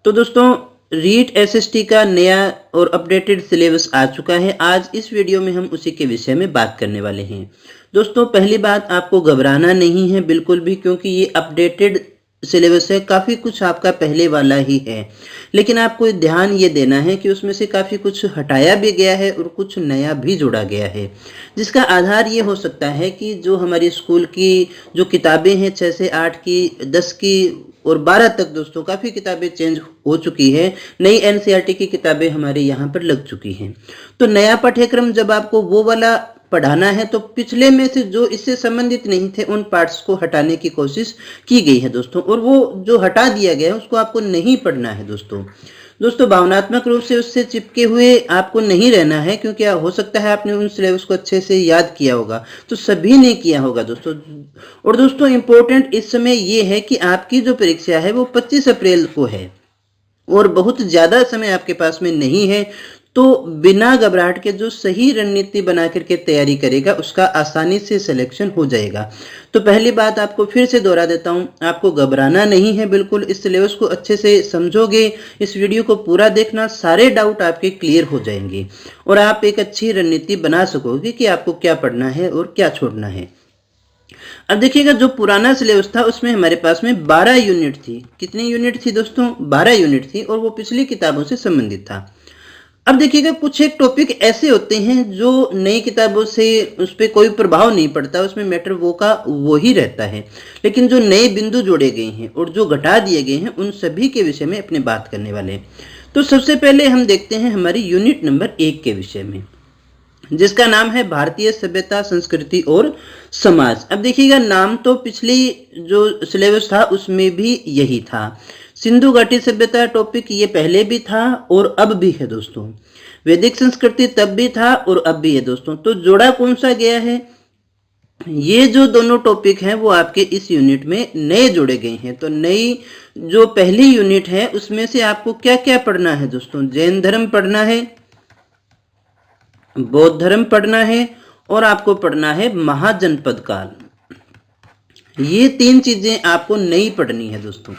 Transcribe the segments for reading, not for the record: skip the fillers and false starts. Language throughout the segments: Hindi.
तो दोस्तों रीट एसएसटी का नया और अपडेटेड सिलेबस आ चुका है। आज इस वीडियो में हम उसी के विषय में बात करने वाले हैं। दोस्तों पहली बात, आपको घबराना नहीं है बिल्कुल भी, क्योंकि ये अपडेटेड सिलेबस है। काफ़ी कुछ आपका पहले वाला ही है, लेकिन आपको ध्यान ये देना है कि उसमें से काफ़ी कुछ हटाया भी गया है और कुछ नया भी जोड़ा गया है, जिसका आधार ये हो सकता है कि जो हमारी स्कूल की जो किताबें हैं 6 से 8 की, 10 की और 12 तक दोस्तों काफ़ी किताबें चेंज हो चुकी है। नई एनसीईआरटी की किताबें हमारे यहाँ पर लग चुकी हैं। तो नया पाठ्यक्रम जब आपको वो वाला पढ़ाना है तो पिछले में से जो इससे संबंधित नहीं थे उन पार्ट्स को हटाने की कोशिश की गई है दोस्तों, और वो जो हटा दिया गया है उसको आपको नहीं पढ़ना है दोस्तों भावनात्मक रूप से उससे चिपके हुए आपको नहीं रहना है, क्योंकि हो सकता है आपने उन सिलेबस को अच्छे से याद किया होगा, तो सभी ने किया होगा दोस्तों। और दोस्तों इम्पोर्टेंट इस समय ये है कि आपकी जो परीक्षा है वो 25 अप्रैल को है और बहुत ज़्यादा समय आपके पास में नहीं है। तो बिना घबराहट के जो सही रणनीति बना करके तैयारी करेगा उसका आसानी से सिलेक्शन हो जाएगा। तो पहली बात आपको फिर से दोहरा देता हूँ, आपको घबराना नहीं है बिल्कुल। इस सिलेबस को अच्छे से समझोगे, इस वीडियो को पूरा देखना, सारे डाउट आपके क्लियर हो जाएंगे और आप एक अच्छी रणनीति बना सकोगे कि आपको क्या पढ़ना है और क्या छोड़ना है। अब देखिएगा, जो पुराना सिलेबस था उसमें हमारे पास में 12 यूनिट थी। कितनी यूनिट थी दोस्तों? 12 यूनिट थी और वो पिछली किताबों से संबंधित था। अब देखिएगा, कुछ एक टॉपिक ऐसे होते हैं जो नई किताबों से उस पर कोई प्रभाव नहीं पड़ता, उसमें मैटर वो का वो ही रहता है, लेकिन जो नए बिंदु जोड़े गए हैं और जो घटा दिए गए हैं उन सभी के विषय में अपने बात करने वाले हैं। तो सबसे पहले हम देखते हैं हमारी यूनिट नंबर 1 के विषय में, जिसका नाम है भारतीय सभ्यता, संस्कृति और समाज। अब देखिएगा, नाम तो पिछली जो सिलेबस था उसमें भी यही था। सिंधु घाटी सभ्यता टॉपिक ये पहले भी था और अब भी है दोस्तों। वैदिक संस्कृति तब भी था और अब भी है दोस्तों। तो जोड़ा कौन सा गया है? ये जो दोनों टॉपिक हैं वो आपके इस यूनिट में नए जोड़े गए हैं। तो नई जो पहली यूनिट है उसमें से आपको क्या क्या पढ़ना है दोस्तों? जैन धर्म पढ़ना है, बौद्ध धर्म पढ़ना है और आपको पढ़ना है महाजनपद काल। ये 3 चीजें आपको नई पढ़नी है दोस्तों।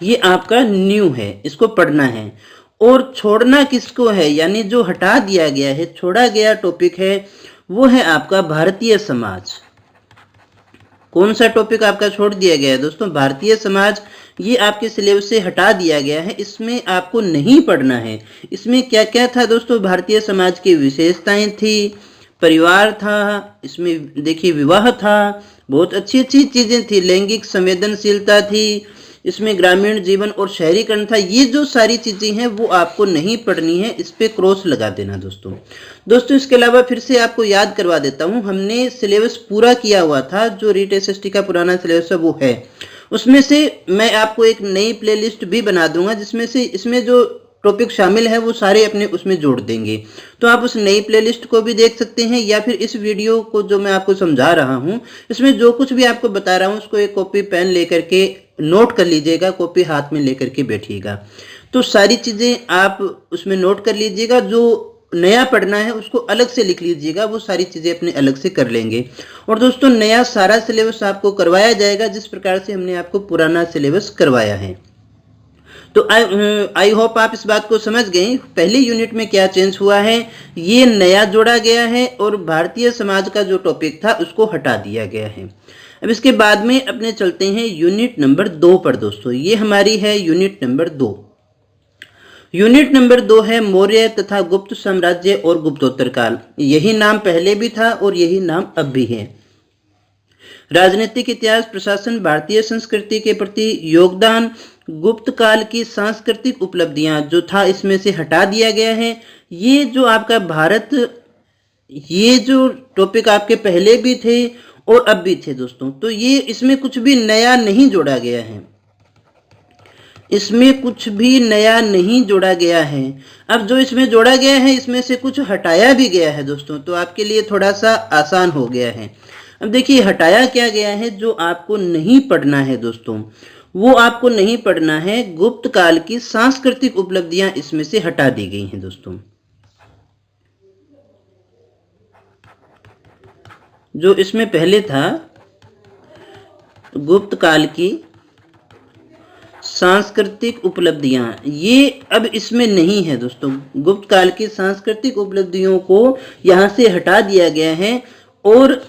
ये आपका न्यू है, इसको पढ़ना है। और छोड़ना किसको है, यानी जो हटा दिया गया है, छोड़ा गया टॉपिक है वो है आपका भारतीय समाज। कौन सा टॉपिक आपका छोड़ दिया गया है दोस्तों? भारतीय समाज। ये आपके सिलेबस से हटा दिया गया है, इसमें आपको नहीं पढ़ना है। इसमें क्या क्या था दोस्तों? भारतीय समाज की विशेषताएं थी, परिवार था, इसमें देखिए विवाह था, बहुत अच्छी अच्छी चीजें थी, लैंगिक संवेदनशीलता थी, इसमें ग्रामीण जीवन और शहरीकरण था। ये जो सारी चीजें हैं वो आपको नहीं पढ़नी है, इस पे क्रॉस लगा देना दोस्तों। इसके अलावा फिर से आपको याद करवा देता हूँ, हमने सिलेबस पूरा किया हुआ था, जो रीट एसएसटी का पुराना सिलेबस है वो है। उसमें से मैं आपको एक नई प्लेलिस्ट भी बना दूंगा, जिसमें से इसमें जो टॉपिक शामिल है वो सारे अपने उसमें जोड़ देंगे। तो आप उस नई प्लेलिस्ट को भी देख सकते हैं, या फिर इस वीडियो को जो मैं आपको समझा रहा हूँ इसमें जो कुछ भी आपको बता रहा हूँ उसको एक कॉपी पेन लेकर के नोट कर लीजिएगा, कॉपी हाथ में लेकर के बैठिएगा। तो सारी चीज़ें आप उसमें नोट कर लीजिएगा, जो नया पढ़ना है उसको अलग से लिख लीजिएगा, वो सारी चीज़ें अपने अलग से कर लेंगे। और दोस्तों नया सारा सिलेबस आपको करवाया जाएगा जिस प्रकार से हमने आपको पुराना सिलेबस करवाया है। तो आई होप आप इस बात को समझ गए, पहली यूनिट में क्या चेंज हुआ है, ये नया जोड़ा गया है और भारतीय समाज का जो टॉपिक था उसको हटा दिया गया है। अब इसके बाद में अपने चलते हैं यूनिट नंबर 2 पर दोस्तों। ये हमारी है यूनिट नंबर 2। यूनिट नंबर 2 है मौर्य तथा गुप्त साम्राज्य और गुप्तोत्तर काल। यही नाम पहले भी था और यही नाम अब भी है। राजनीतिक इतिहास, प्रशासन, भारतीय संस्कृति के प्रति योगदान, गुप्त काल की सांस्कृतिक उपलब्धियां जो था इसमें से हटा दिया गया है। ये जो आपका भारत, ये जो टॉपिक आपके पहले भी थे और अब भी थे दोस्तों, तो ये इसमें कुछ भी नया नहीं जोड़ा गया है, इसमें कुछ भी नया नहीं जोड़ा गया है। अब जो इसमें जोड़ा गया है इसमें से कुछ हटाया भी गया है दोस्तों, तो आपके लिए थोड़ा सा आसान हो गया है। अब देखिए हटाया क्या गया है, जो आपको नहीं पढ़ना है दोस्तों, वो आपको नहीं पढ़ना है। गुप्त काल की सांस्कृतिक उपलब्धियां इसमें से हटा दी गई हैं दोस्तों। जो इसमें पहले था गुप्त काल की सांस्कृतिक उपलब्धियां, ये अब इसमें नहीं है दोस्तों। गुप्त काल की सांस्कृतिक उपलब्धियों को यहाँ से हटा दिया गया है। और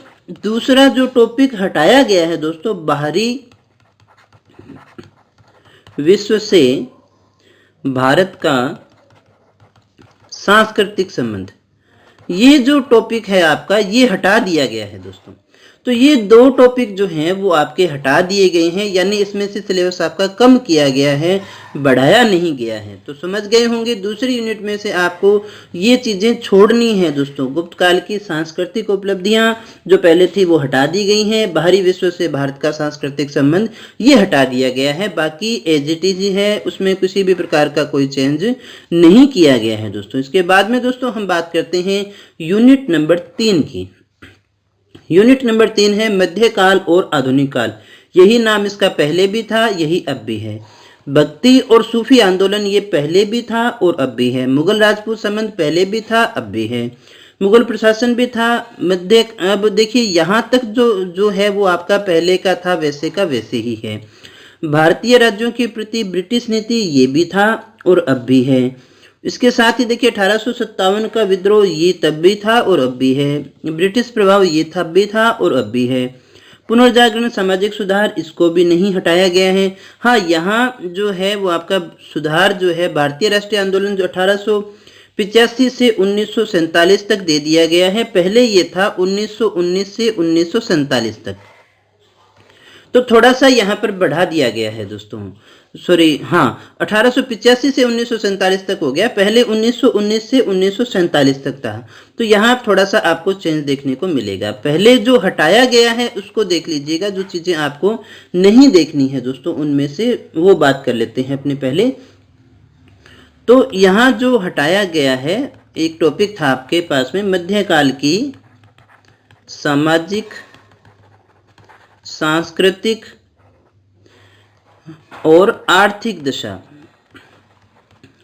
दूसरा जो टॉपिक हटाया गया है दोस्तों, बाहरी विश्व से भारत का सांस्कृतिक संबंध, ये जो टॉपिक है आपका, ये हटा दिया गया है दोस्तों। तो ये दो टॉपिक जो हैं वो आपके हटा दिए गए हैं, यानी इसमें से सिलेबस आपका कम किया गया है, बढ़ाया नहीं गया है। तो समझ गए होंगे, दूसरी यूनिट में से आपको ये चीज़ें छोड़नी है दोस्तों। गुप्त काल की सांस्कृतिक उपलब्धियां जो पहले थी वो हटा दी गई हैं। बाहरी विश्व से भारत का सांस्कृतिक संबंध ये हटा दिया गया है। बाकी एज इट इज है, उसमें किसी भी प्रकार का कोई चेंज नहीं किया गया है दोस्तों। इसके बाद में दोस्तों हम बात करते हैं यूनिट नंबर 3 की। यूनिट नंबर 3 है मध्यकाल और आधुनिक काल। यही नाम इसका पहले भी था, यही अब भी है। भक्ति और सूफी आंदोलन ये पहले भी था और अब भी है। मुगल राजपूत संबंध पहले भी था, अब भी है। मुगल प्रशासन भी था। अब देखिए यहाँ तक जो है वो आपका पहले का था, वैसे का वैसे ही है। भारतीय राज्यों के प्रति ब्रिटिश नीति ये भी था और अब भी है। इसके साथ ही देखिए 1857 का विद्रोह ये तब भी था और अब भी है। ब्रिटिश प्रभाव ये तब भी था और अब भी है। पुनर्जागरण, सामाजिक सुधार, इसको भी नहीं हटाया गया है। हाँ, यहाँ जो है वो आपका सुधार जो है, भारतीय राष्ट्रीय आंदोलन जो 1885 से 1947 तक दे दिया गया है। पहले ये था 1919 से 1947 तक, तो थोड़ा सा यहाँ पर बढ़ा दिया गया है दोस्तों। सॉरी, हाँ, 1885 से 1947 तक हो गया, पहले 1919 से 1947 तक था। तो यहाँ थोड़ा सा आपको चेंज देखने को मिलेगा। पहले जो हटाया गया है उसको देख लीजिएगा, जो चीज़ें आपको नहीं देखनी है दोस्तों उनमें से वो बात कर लेते हैं अपने पहले। तो यहाँ जो हटाया गया है, एक टॉपिक था आपके पास में, मध्यकाल की सामाजिक, सांस्कृतिक और आर्थिक दशा।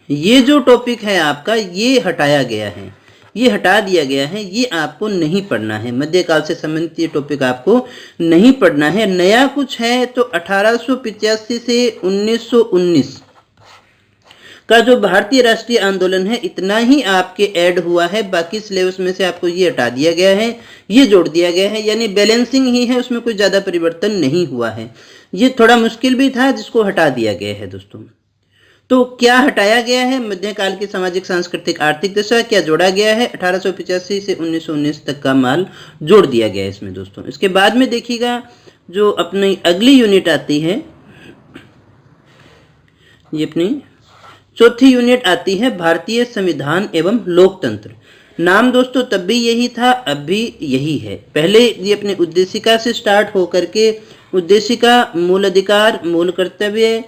ये जो टॉपिक है आपका, ये हटाया गया है, ये हटा दिया गया है, ये आपको नहीं पढ़ना है। मध्यकाल से संबंधित ये टॉपिक आपको नहीं पढ़ना है। नया कुछ है तो 1885 से 1919 का जो भारतीय राष्ट्रीय आंदोलन है, इतना ही आपके ऐड हुआ है। बाकी सिलेबस में से आपको ये हटा दिया गया है, ये जोड़ दिया गया है, यानी बैलेंसिंग ही है, उसमें कोई ज़्यादा परिवर्तन नहीं हुआ है। ये थोड़ा मुश्किल भी था जिसको हटा दिया गया है दोस्तों। तो क्या हटाया गया है? मध्यकाल की सामाजिक, सांस्कृतिक, आर्थिक दशा क्या जोड़ा गया है? 1885 से 1919 तक का माल जोड़ दिया गया है इसमें दोस्तों। इसके बाद में देखिएगा जो अपनी अगली यूनिट आती है, ये अपनी चौथी यूनिट आती है भारतीय संविधान एवं लोकतंत्र। नाम दोस्तों तब भी यही था, अब भी यही है। पहले ये अपने उद्देशिका से स्टार्ट होकर के उद्देशिका, मूल अधिकार, मूल कर्तव्य,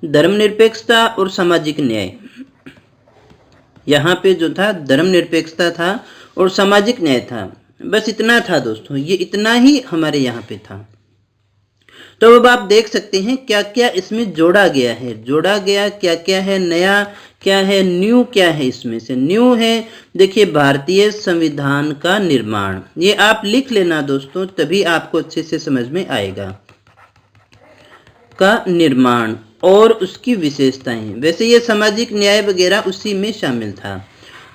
धर्मनिरपेक्षता और सामाजिक न्याय। यहाँ पे जो था धर्मनिरपेक्षता था और सामाजिक न्याय था, बस इतना था दोस्तों, ये इतना ही हमारे यहाँ पे था। तो अब आप देख सकते हैं क्या क्या इसमें जोड़ा गया है, जोड़ा गया क्या क्या है, नया क्या है, न्यू क्या है। इसमें से न्यू है देखिए भारतीय संविधान का निर्माण, ये आप लिख लेना दोस्तों, तभी आपको अच्छे से समझ में आएगा। का निर्माण और उसकी विशेषताएं, वैसे ये सामाजिक न्याय वगैरह उसी में शामिल था।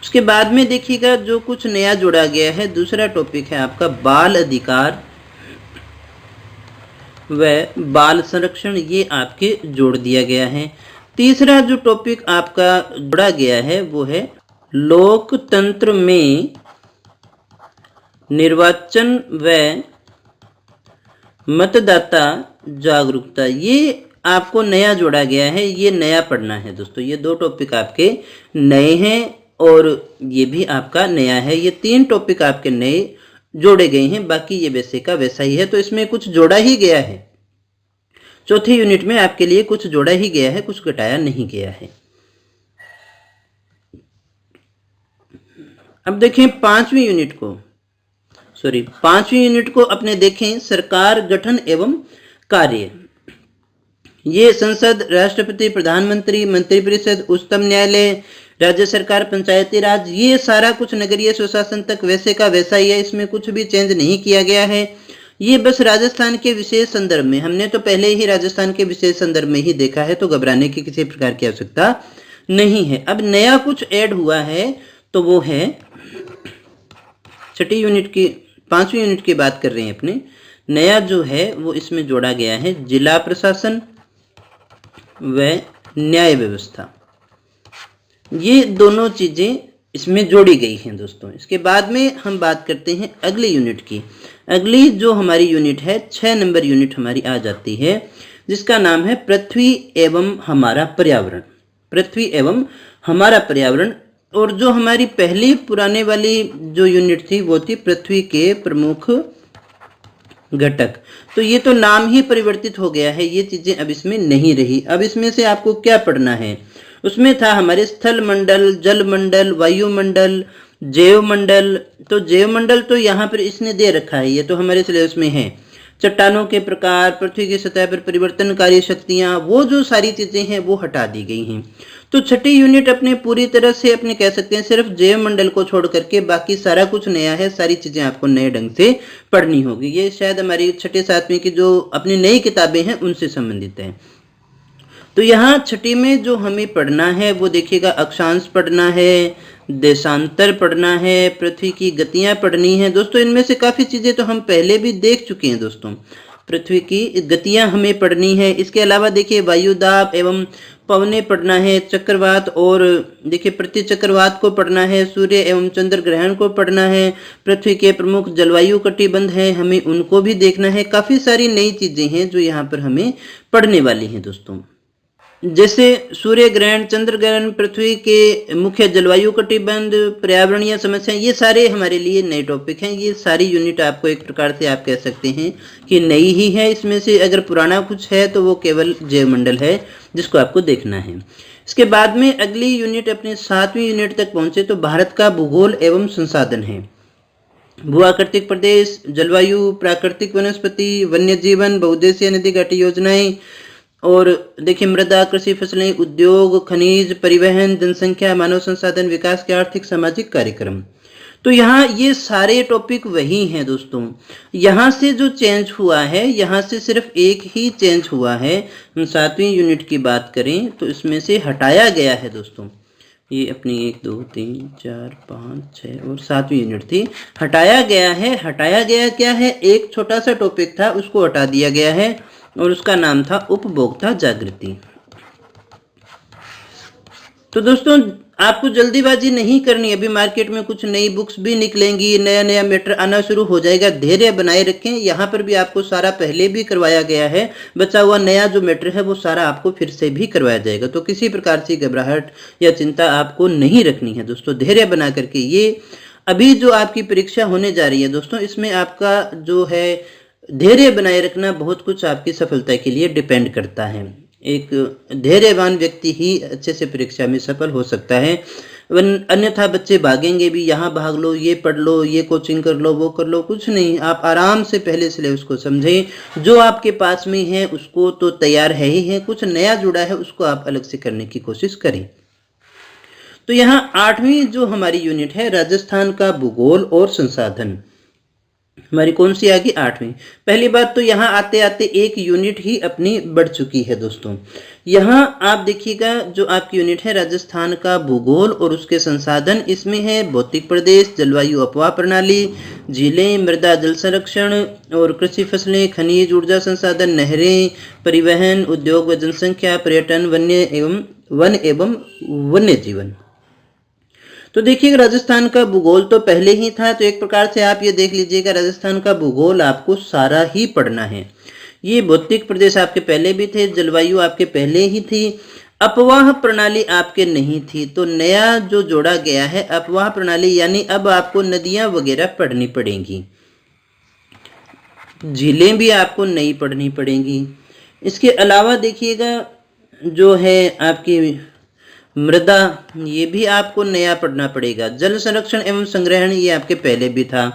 उसके बाद में देखिएगा जो कुछ नया जोड़ा गया है, दूसरा टॉपिक है आपका बाल अधिकार व बाल संरक्षण, ये आपके जोड़ दिया गया है। तीसरा जो टॉपिक आपका जोड़ा गया है वो है लोकतंत्र में निर्वाचन व मतदाता जागरूकता, ये आपको नया जोड़ा गया है, ये नया पढ़ना है दोस्तों। ये दो टॉपिक आपके नए हैं और ये भी आपका नया है। ये तीन टॉपिक आपके नए जोड़े गए हैं, बाकी ये वैसे का वैसा ही है। तो इसमें कुछ जोड़ा ही गया है, चौथी यूनिट में आपके लिए कुछ जोड़ा ही गया है, कुछ घटाया नहीं गया है। अब देखें पांचवी यूनिट को अपने देखें, सरकार गठन एवं कार्य। ये संसद, राष्ट्रपति, प्रधानमंत्री, मंत्रिपरिषद, उच्चतम न्यायालय, राज्य सरकार, पंचायती राज, ये सारा कुछ नगरीय स्वशासन तक वैसे का वैसा ही है, इसमें कुछ भी चेंज नहीं किया गया है। ये बस राजस्थान के विशेष संदर्भ में, हमने तो पहले ही राजस्थान के विशेष संदर्भ में ही देखा है, तो घबराने की किसी प्रकार की आवश्यकता नहीं है। अब नया कुछ ऐड हुआ है तो वो है छठी यूनिट की 5वीं यूनिट की बात कर रहे हैं अपने। नया जो है वो इसमें जोड़ा गया है जिला प्रशासन व न्याय व्यवस्था, ये दोनों चीजें इसमें जोड़ी गई हैं दोस्तों। इसके बाद में हम बात करते हैं अगली यूनिट की। अगली जो हमारी यूनिट है 6 नंबर यूनिट हमारी आ जाती है, जिसका नाम है पृथ्वी एवं हमारा पर्यावरण। पृथ्वी एवं हमारा पर्यावरण। और जो हमारी पहली पुराने वाली जो यूनिट थी वो थी पृथ्वी के प्रमुख घटक। तो ये तो नाम ही परिवर्तित हो गया है, ये चीजें अब इसमें नहीं रही। अब इसमें से आपको क्या पढ़ना है, उसमें था हमारे स्थल मंडल, जल मंडल, वायुमंडल, जैव मंडल। तो जैव मंडल तो यहाँ पर इसने दे रखा है, ये तो हमारे सिलेबस में है। चट्टानों के प्रकार, पृथ्वी की सतह पर परिवर्तनकारी शक्तियां, वो जो सारी चीजें हैं वो हटा दी गई हैं। तो छठी यूनिट अपने पूरी तरह से अपने कह सकते हैं सिर्फ जैव मंडल को छोड़ करके बाकी सारा कुछ नया है, सारी चीजें आपको नए ढंग से पढ़नी होगी। ये शायद हमारी छठी 7वीं की जो अपनी नई किताबें हैं उनसे संबंधित है। तो यहाँ छठी में जो हमें पढ़ना है वो देखिएगा, अक्षांश पढ़ना है, देशांतर पढ़ना है, पृथ्वी की गतियां पढ़नी है। दोस्तों इनमें से काफ़ी चीज़ें तो हम पहले भी देख चुके हैं दोस्तों। पृथ्वी की गतियां हमें पढ़नी है। इसके अलावा देखिए वायुदाब एवं पवने पढ़ना है, चक्रवात और देखिए प्रति चक्रवात को पढ़ना है, सूर्य एवं चंद्र ग्रहण को पढ़ना है, पृथ्वी के प्रमुख जलवायु कटिबंध हैं हमें उनको भी देखना है। काफ़ी सारी नई चीज़ें हैं जो यहाँ पर हमें पढ़ने वाली हैं दोस्तों, जैसे सूर्य ग्रहण, चंद्र ग्रहण, पृथ्वी के मुख्य जलवायु कटिबंध, पर्यावरणीय समस्याएं, ये सारे हमारे लिए नए टॉपिक हैं। ये सारी यूनिट आपको एक प्रकार से आप कह सकते हैं कि नई ही है। इसमें से अगर पुराना कुछ है तो वो केवल जैव मंडल है जिसको आपको देखना है। इसके बाद में अगली यूनिट अपनी 7वीं यूनिट तक पहुंचे तो भारत का भूगोल एवं संसाधन है। भूआकृतिक प्रदेश, जलवायु, प्राकृतिक वनस्पति, वन्य जीवन, बहुउद्देशीय नदी घाटी योजनाएं और देखिए मृदा, कृषि, फसलें, उद्योग, खनिज, परिवहन, जनसंख्या, मानव संसाधन विकास के आर्थिक सामाजिक कार्यक्रम। तो यहाँ ये सारे टॉपिक वही हैं दोस्तों। यहाँ से जो चेंज हुआ है, यहाँ से सिर्फ एक ही चेंज हुआ है। हम 7वीं यूनिट की बात करें तो इसमें से हटाया गया है दोस्तों, ये अपनी 1 2 3 4 5 6 और 7वीं यूनिट थी, हटाया गया है। हटाया गया क्या है, एक छोटा सा टॉपिक था उसको हटा दिया गया है और उसका नाम था उपभोक्ता जागृति। तो दोस्तों आपको जल्दीबाजी नहीं करनी, अभी मार्केट में कुछ नई बुक्स भी निकलेंगी, नया नया मैटर आना शुरू हो जाएगा, धैर्य बनाए रखें। यहाँ पर भी आपको सारा पहले भी करवाया गया है, बचा हुआ नया जो मैटर है वो सारा आपको फिर से भी करवाया जाएगा। तो किसी प्रकार की घबराहट या चिंता आपको नहीं रखनी है दोस्तों, धैर्य बना करके। ये अभी जो आपकी परीक्षा होने जा रही है दोस्तों, इसमें आपका जो है धैर्य बनाए रखना बहुत कुछ आपकी सफलता के लिए डिपेंड करता है। एक धैर्यवान व्यक्ति ही अच्छे से परीक्षा में सफल हो सकता है, अन्यथा बच्चे भागेंगे भी, यहाँ भाग लो, ये पढ़ लो, ये कोचिंग कर लो, वो कर लो, कुछ नहीं। आप आराम से पहले सिलेबस को समझें, जो आपके पास में है उसको तो तैयार है ही है, कुछ नया जुड़ा है उसको आप अलग से करने की कोशिश करें। तो यहाँ 8वीं जो हमारी यूनिट है राजस्थान का भूगोल और संसाधन, हमारी कौन सी आ गई, 8वीं। पहली बात तो यहाँ आते आते एक यूनिट ही अपनी बढ़ चुकी है दोस्तों। यहाँ आप देखिएगा जो आपकी यूनिट है राजस्थान का भूगोल और उसके संसाधन, इसमें है भौतिक प्रदेश, जलवायु अपवाह प्रणाली, झीलें, मृदा जल संरक्षण और कृषि फसलें, खनिज, ऊर्जा संसाधन, नहरें, परिवहन, उद्योग व जनसंख्या, पर्यटन, वन एवं वन्य जीवन। तो देखिए राजस्थान का भूगोल तो पहले ही था, तो एक प्रकार से आप ये देख लीजिएगा राजस्थान का भूगोल आपको सारा ही पढ़ना है। ये भौतिक प्रदेश आपके पहले भी थे, जलवायु आपके पहले ही थी, अपवाह प्रणाली आपके नहीं थी, तो नया जो जोड़ा गया है अपवाह प्रणाली, यानी अब आपको नदियां वगैरह पढ़नी पड़ेंगी, झीलें भी आपको नई पढ़नी पड़ेंगी। इसके अलावा देखिएगा जो है आपकी मृदा, ये भी आपको नया पढ़ना पड़ेगा। जल संरक्षण एवं संग्रहण ये आपके पहले भी था।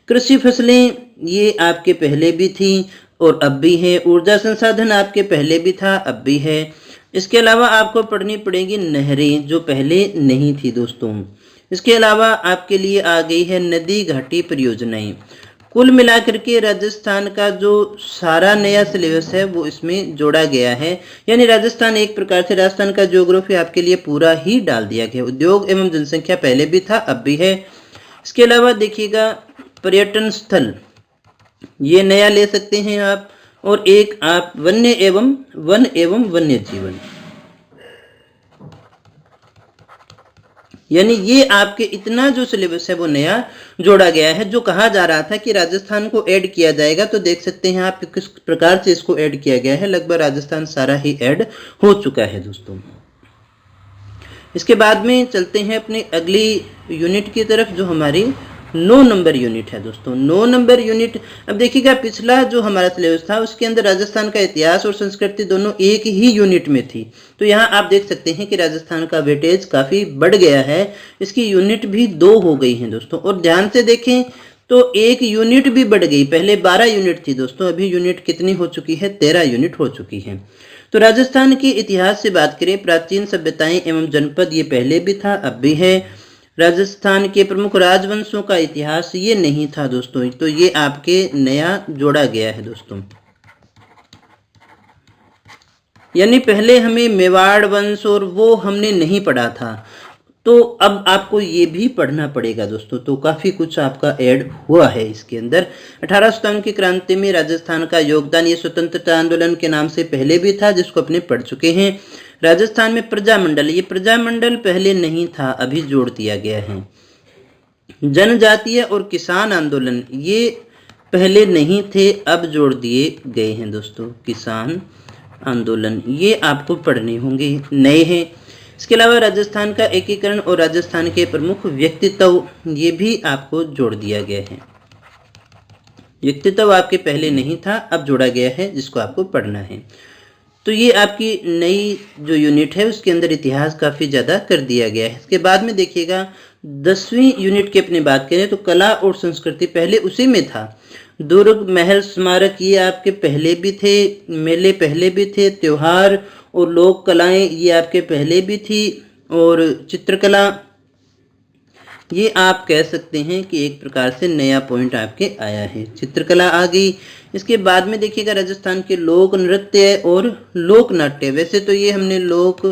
कृषि फसलें ये आपके पहले भी थी और अब भी है। ऊर्जा संसाधन आपके पहले भी था, अब भी है। इसके अलावा आपको पढ़नी पड़ेगी नहरें, जो पहले नहीं थी दोस्तों। इसके अलावा आपके लिए आ गई है नदी घाटी परियोजनाएं। कुल मिलाकर के राजस्थान का जो सारा नया सिलेबस है वो इसमें जोड़ा गया है। यानी राजस्थान एक प्रकार से राजस्थान का ज्योग्राफी आपके लिए पूरा ही डाल दिया गया। उद्योग एवं जनसंख्या पहले भी था, अब भी है। इसके अलावा देखिएगा पर्यटन स्थल, ये नया ले सकते हैं आप। और एक आप वन एवं वन्य जीवन, यानी ये आपके इतना जो सिलेबस है वो नया जोड़ा गया है। जो कहा जा रहा था कि राजस्थान को ऐड किया जाएगा, तो देख सकते हैं आप किस प्रकार से इसको ऐड किया गया है। लगभग राजस्थान सारा ही ऐड हो चुका है दोस्तों। इसके बाद में चलते हैं अपनी अगली यूनिट की तरफ, जो हमारी 9 नंबर यूनिट है दोस्तों। 9 नंबर यूनिट, अब देखिएगा पिछला जो हमारा सिलेबस था उसके अंदर राजस्थान का इतिहास और संस्कृति दोनों एक ही यूनिट में थी। तो यहाँ आप देख सकते हैं कि राजस्थान का वेटेज काफ़ी बढ़ गया है, इसकी यूनिट भी 2 हो गई हैं दोस्तों। और ध्यान से देखें तो एक यूनिट भी बढ़ गई, पहले 12 यूनिट थी दोस्तों, अभी यूनिट कितनी हो चुकी है, 13 यूनिट हो चुकी है। तो राजस्थान के इतिहास से बात करें, प्राचीन सभ्यताएं एवं जनपद, ये पहले भी था अब भी है। राजस्थान के प्रमुख राजवंशों का इतिहास, ये नहीं था दोस्तों, तो ये आपके नया जोड़ा गया है दोस्तों। यानी पहले हमें मेवाड़ वंश और वो हमने नहीं पढ़ा था, तो अब आपको ये भी पढ़ना पड़ेगा दोस्तों। तो काफ़ी कुछ आपका ऐड हुआ है इसके अंदर। 1857 की क्रांति में राजस्थान का योगदान, ये स्वतंत्रता आंदोलन के नाम से पहले भी था, जिसको अपने पढ़ चुके हैं। राजस्थान में प्रजामंडल, ये प्रजामंडल पहले नहीं था, अभी जोड़ दिया गया है। जनजातीय और किसान आंदोलन, ये पहले नहीं थे, अब जोड़ दिए गए हैं दोस्तों। किसान आंदोलन ये आपको पढ़ने होंगे, नए हैं। इसके अलावा राजस्थान का एकीकरण और राजस्थान के प्रमुख व्यक्तित्व, ये भी आपको जोड़ दिया गया है। व्यक्तित्व आपके पहले नहीं था, अब जोड़ा गया है, जिसको आपको पढ़ना है। तो ये आपकी नई जो यूनिट है उसके अंदर इतिहास काफ़ी ज़्यादा कर दिया गया है। इसके बाद में देखिएगा 10वीं यूनिट की अपनी बात करें तो कला और संस्कृति, पहले उसी में था। दुर्ग महल स्मारक, ये आपके पहले भी थे। मेले पहले भी थे। त्योहार और लोक कलाएँ, ये आपके पहले भी थी। और चित्रकला, ये आप कह सकते हैं कि एक प्रकार से नया पॉइंट आपके आया है, चित्रकला आ गई। इसके बाद में देखिएगा राजस्थान के लोक नृत्य और लोक नाट्य, वैसे तो ये हमने लोक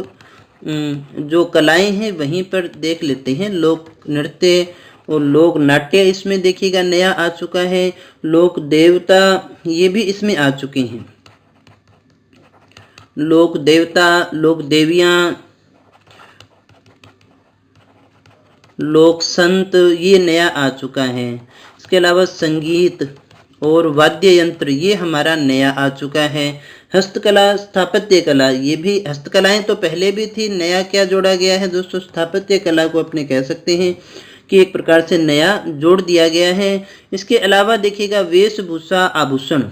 जो कलाएं हैं वहीं पर देख लेते हैं। लोक नृत्य और लोक नाट्य इसमें देखिएगा नया आ चुका है। लोक देवता, ये भी इसमें आ चुके हैं। लोक देवता, लोक देवियाँ, लोक संत, ये नया आ चुका है। इसके अलावा संगीत और वाद्य यंत्र, ये हमारा नया आ चुका है। हस्तकला, स्थापत्य कला, ये भी हस्तकलाएं तो पहले भी थी, नया क्या जोड़ा गया है दोस्तों, स्थापत्य कला को अपने कह सकते हैं कि एक प्रकार से नया जोड़ दिया गया है। इसके अलावा देखिएगा वेशभूषा, आभूषण,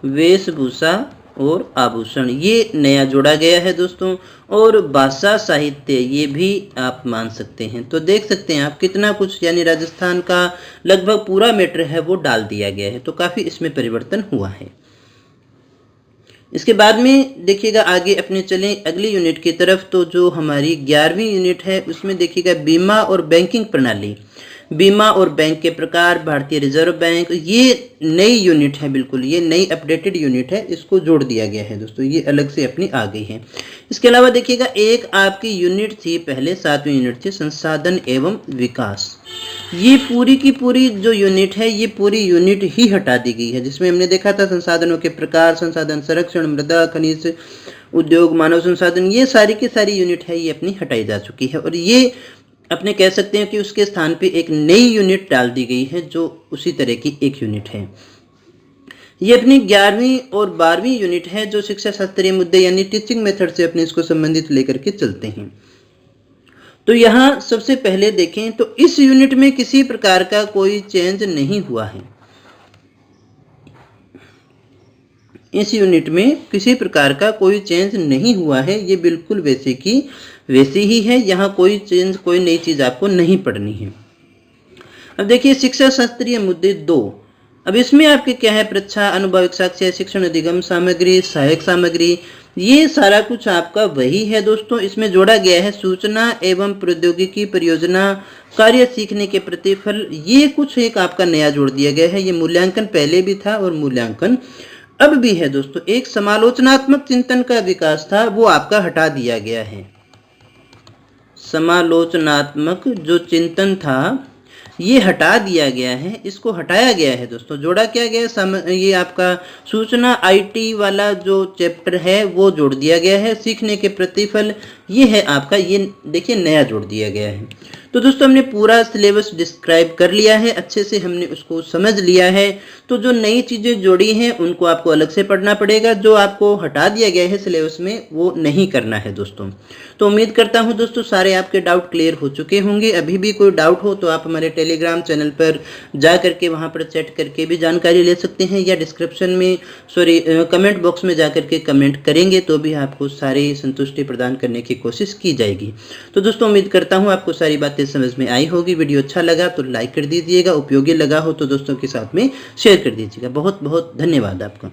वेशभूषा और आभूषण, ये नया जोड़ा गया है दोस्तों। और भाषा साहित्य, ये भी आप मान सकते हैं। तो देख सकते हैं आप कितना कुछ, यानी राजस्थान का लगभग पूरा मैटर है वो डाल दिया गया है। तो काफ़ी इसमें परिवर्तन हुआ है। इसके बाद में देखिएगा आगे अपने चलें अगली यूनिट की तरफ। तो जो हमारी 11वीं यूनिट है उसमें देखिएगा बीमा और बैंकिंग प्रणाली, बीमा और बैंक के प्रकार, भारतीय रिजर्व बैंक, ये नई यूनिट है, बिल्कुल ये नई अपडेटेड यूनिट है, इसको जोड़ दिया गया है दोस्तों, ये अलग से अपनी आ गई है। इसके अलावा देखिएगा एक आपकी यूनिट थी पहले, 7वीं यूनिट थी संसाधन एवं विकास। ये पूरी की पूरी जो यूनिट है ये पूरी यूनिट ही हटा दी गई है, जिसमें हमने देखा था संसाधनों के प्रकार, संसाधन संरक्षण, मृदा, खनिज, उद्योग, मानव संसाधन, ये सारी की सारी यूनिट है ये अपनी हटाई जा चुकी है। और ये अपने कह सकते हैं कि उसके स्थान पे एक नई यूनिट डाल दी गई है जो उसी तरह की एक यूनिट है। ये अपनी 11वीं और 12वीं यूनिट है जो शिक्षा शास्त्रीय मुद्दे यानी टीचिंग मेथड से अपने इसको संबंधित लेकर के चलते हैं। तो यहाँ सबसे पहले देखें तो इस यूनिट में किसी प्रकार का कोई चेंज नहीं हुआ है। इस यूनिट में किसी प्रकार का कोई चेंज नहीं हुआ है, ये बिल्कुल वैसे की वैसी ही है। यहाँ कोई चेंज, कोई नई चीज आपको नहीं पढ़नी है। अब देखिए शिक्षा शास्त्रीय मुद्दे 2, अब इसमें आपके क्या है, परीक्षा, अनुभविक साक्ष्य, शिक्षण अधिगम सामग्री, सहायक सामग्री, ये सारा कुछ आपका वही है दोस्तों। इसमें जोड़ा गया है सूचना एवं प्रौद्योगिकी परियोजना कार्य सीखने के प्रतिफल, ये कुछ एक आपका नया जोड़ दिया गया है। ये मूल्यांकन पहले भी था और मूल्यांकन अब भी है दोस्तों। एक समालोचनात्मक चिंतन का विकास था, वो आपका हटा दिया गया है। समालोचनात्मक जो चिंतन था ये हटा दिया गया है, इसको हटाया गया है दोस्तों। जोड़ा क्या गया, ये आपका सूचना आईटी वाला जो चैप्टर है वो जोड़ दिया गया है। सीखने के प्रतिफल ये है आपका, ये देखिए नया जोड़ दिया गया है। तो दोस्तों हमने पूरा सिलेबस डिस्क्राइब कर लिया है, अच्छे से हमने उसको समझ लिया है। तो जो नई चीज़ें जोड़ी हैं उनको आपको अलग से पढ़ना पड़ेगा, जो आपको हटा दिया गया है सिलेबस में वो नहीं करना है दोस्तों। तो उम्मीद करता हूँ दोस्तों सारे आपके डाउट क्लियर हो चुके होंगे। अभी भी कोई डाउट हो तो आप हमारे टेलीग्राम चैनल पर जा करके वहाँ पर चैट करके भी जानकारी ले सकते हैं, या डिस्क्रिप्शन में कमेंट बॉक्स में जा करके कमेंट करेंगे तो भी आपको सारी संतुष्टि प्रदान करने की कोशिश की जाएगी। तो दोस्तों उम्मीद करता हूँ आपको सारी बातें समझ में आई होगी। वीडियो अच्छा लगा तो लाइक कर दीजिएगा, उपयोगी लगा हो तो दोस्तों के साथ में शेयर कर दीजिएगा। बहुत बहुत धन्यवाद आपका।